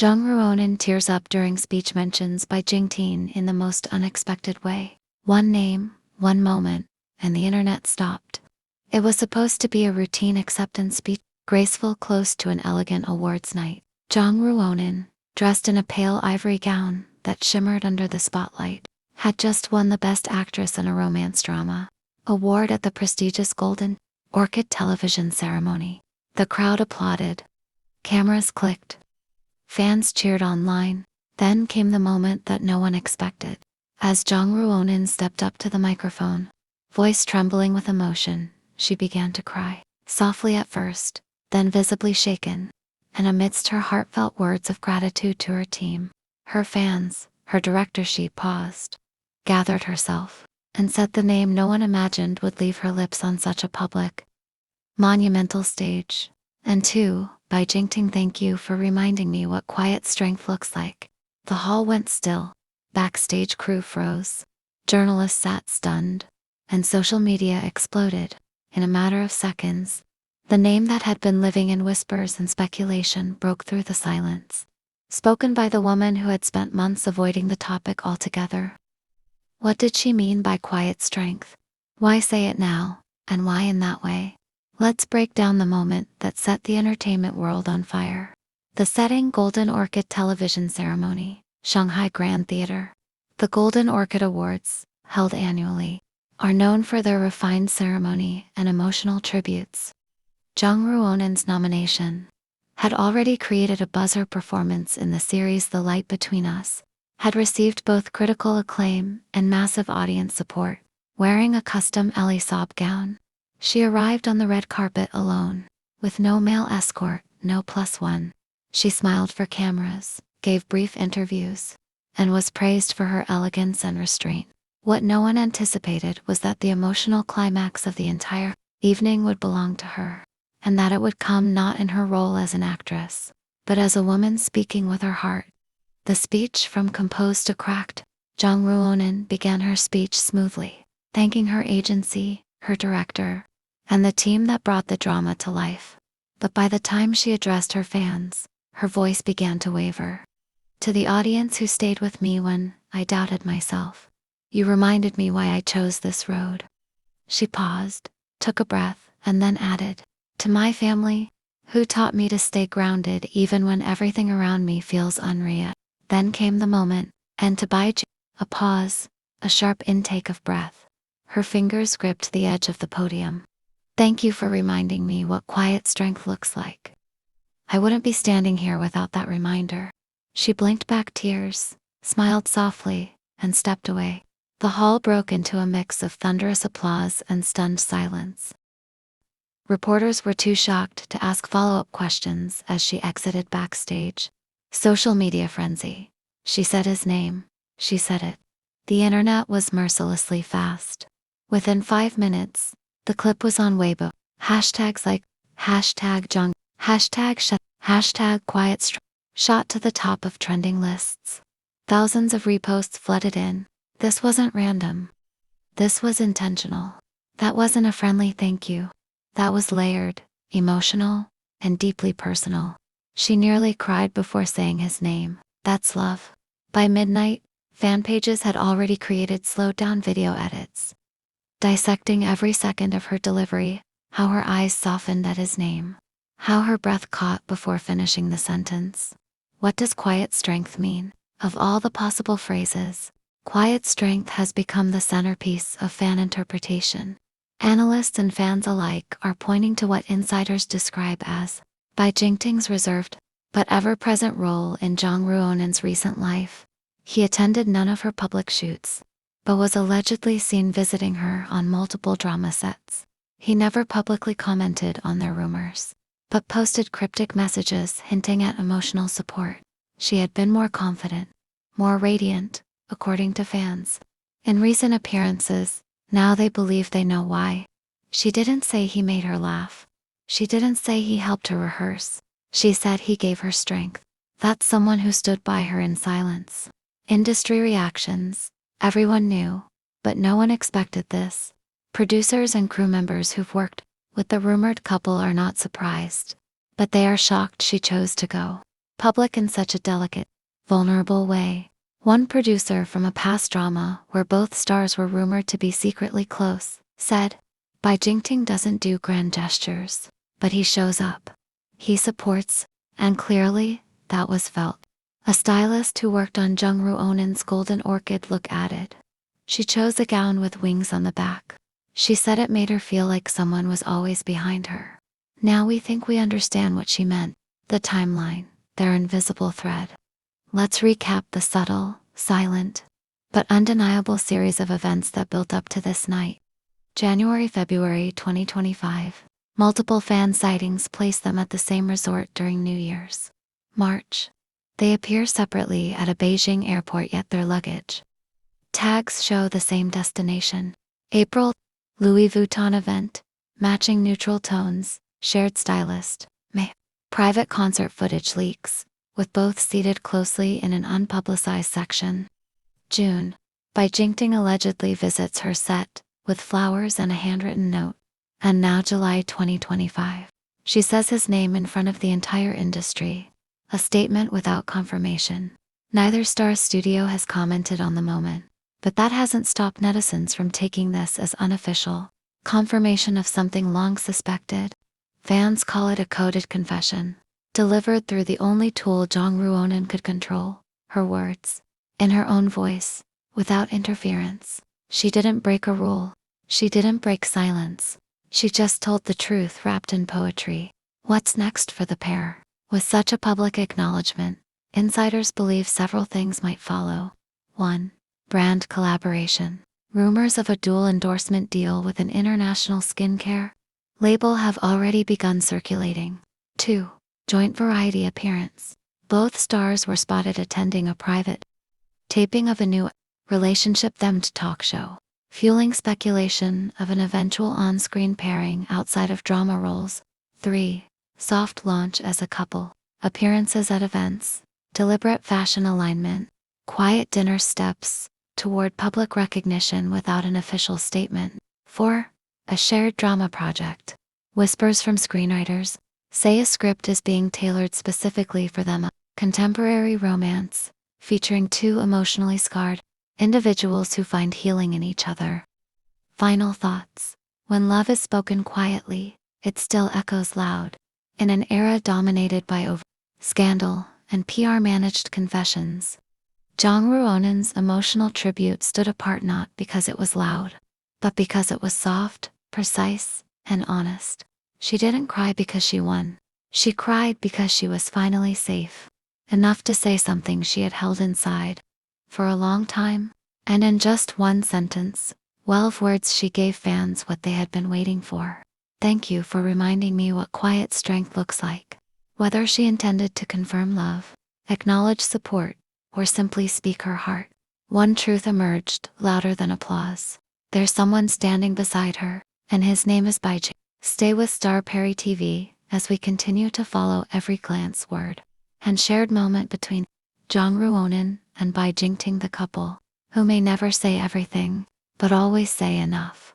Zhang Ruonan tears up during speech mentions Bai Jingting in the most unexpected way. One name, one moment, and the internet stopped. It was supposed to be a routine acceptance speech, graceful close to an elegant awards night. Zhang Ruonan, dressed in a pale ivory gown that shimmered under the spotlight, had just won the Best Actress in a Romance Drama award at the prestigious Golden Orchid television ceremony. The crowd applauded. Cameras clicked. Fans cheered online. Then came the moment that no one expected. As Zhang Ruonan stepped up to the microphone, voice trembling with emotion, she began to cry, softly at first, then visibly shaken. And amidst her heartfelt words of gratitude to her team, her fans, her director, she paused, gathered herself, and said the name no one imagined would leave her lips on such a public, monumental stage. And to Bai Jingting, thank you for reminding me what quiet strength looks like. The hall went still. Backstage crew froze. Journalists sat stunned. And social media exploded. In a matter of seconds, the name that had been living in whispers and speculation broke through the silence. Spoken by the woman who had spent months avoiding the topic altogether. What did she mean by quiet strength? Why say it now, and why in that way? Let's break down the moment that set the entertainment world on fire. The setting: Golden Orchid television ceremony, Shanghai Grand Theater. The Golden Orchid Awards, held annually, are known for their refined ceremony and emotional tributes. Zhang Ruonan's nomination had already created a buzzer. Performance in the series The Light Between Us had received both critical acclaim and massive audience support. Wearing a custom Elisab gown, she arrived on the red carpet alone, with no male escort, no +1. She smiled for cameras, gave brief interviews, and was praised for her elegance and restraint. What no one anticipated was that the emotional climax of the entire evening would belong to her, and that it would come not in her role as an actress, but as a woman speaking with her heart. The speech from composed to cracked, Zhang Ruonan began her speech smoothly, thanking her agency, her director, and the team that brought the drama to life. But by the time she addressed her fans, her voice began to waver. To the audience who stayed with me when I doubted myself, you reminded me why I chose this road. She paused, took a breath, and then added, to my family, who taught me to stay grounded even when everything around me feels unreal. Then came the moment, and to Bai Jingting, a pause, a sharp intake of breath. Her fingers gripped the edge of the podium. Thank you for reminding me what quiet strength looks like. I wouldn't be standing here without that reminder. She blinked back tears, smiled softly, and stepped away. The hall broke into a mix of thunderous applause and stunned silence. Reporters were too shocked to ask follow-up questions as she exited backstage. Social media frenzy. She said his name. She said it. The internet was mercilessly fast. Within 5 minutes, the clip was on Weibo. Hashtags like #Zhang, #quiet shot to the top of trending lists. Thousands of reposts flooded in. This wasn't random. This was intentional. That wasn't a friendly thank you. That was layered, emotional, and deeply personal. She nearly cried before saying his name. That's love. By midnight, fan pages had already created slowed-down video edits, dissecting every second of her delivery, how her eyes softened at his name, how her breath caught before finishing the sentence. What does quiet strength mean? Of all the possible phrases, quiet strength has become the centerpiece of fan interpretation. Analysts and fans alike are pointing to what insiders describe as Bai Jingting's reserved, but ever-present role in Zhang Ruonan's recent life. He attended none of her public shoots, but was allegedly seen visiting her on multiple drama sets. He never publicly commented on their rumors, but posted cryptic messages hinting at emotional support. She had been more confident, more radiant, according to fans. In recent appearances, now they believe they know why. She didn't say he made her laugh. She didn't say he helped her rehearse. She said he gave her strength. That's someone who stood by her in silence. Industry reactions. Everyone knew, but no one expected this. Producers and crew members who've worked with the rumored couple are not surprised, but they are shocked she chose to go public in such a delicate, vulnerable way. One producer from a past drama where both stars were rumored to be secretly close said, Bai Jingting doesn't do grand gestures, but he shows up. He supports, and clearly, that was felt. A stylist who worked on Zhang Ruonan's Golden Orchid look added. She chose a gown with wings on the back. She said it made her feel like someone was always behind her. Now we think we understand what she meant. The timeline, their invisible thread. Let's recap the subtle, silent, but undeniable series of events that built up to this night. January-February 2025. Multiple fan sightings place them at the same resort during New Year's. March. They appear separately at a Beijing airport, yet their luggage tags show the same destination. April. Louis Vuitton event, matching neutral tones, shared stylist. May. Private concert footage leaks, with both seated closely in an unpublicized section. June. Bai Jingting allegedly visits her set, with flowers and a handwritten note. And now July 2025. She says his name in front of the entire industry. A statement without confirmation. Neither star's studio has commented on the moment, but that hasn't stopped netizens from taking this as unofficial confirmation of something long suspected. Fans call it a coded confession, delivered through the only tool Zhang Ruonan could control, her words. In her own voice, without interference. She didn't break a rule. She didn't break silence. She just told the truth wrapped in poetry. What's next for the pair? With such a public acknowledgement, insiders believe several things might follow. 1. Brand collaboration. Rumors of a dual endorsement deal with an international skincare label have already begun circulating. 2. Joint variety appearance. Both stars were spotted attending a private taping of a new relationship-themed talk show, fueling speculation of an eventual on-screen pairing outside of drama roles. 3. Soft launch as a couple. Appearances at events, deliberate fashion alignment, quiet dinner steps toward public recognition without an official statement. 4. A shared drama project. Whispers from screenwriters say a script is being tailored specifically for them. A contemporary romance featuring two emotionally scarred individuals who find healing in each other. Final thoughts. When love is spoken quietly, it still echoes loud. In an era dominated by scandal and PR-managed confessions, Zhang Ruonan's emotional tribute stood apart not because it was loud, but because it was soft, precise, and honest. She didn't cry because she won. She cried because she was finally safe. Enough to say something she had held inside for a long time, and in just one sentence, 12 words, she gave fans what they had been waiting for. Thank you for reminding me what quiet strength looks like. Whether she intended to confirm love, acknowledge support, or simply speak her heart, one truth emerged, louder than applause. There's someone standing beside her, and his name is Bai Jingting. Stay with Star Perry TV as we continue to follow every glance, word, and shared moment between Zhang Ruonan and Bai Jingting, the couple who may never say everything, but always say enough.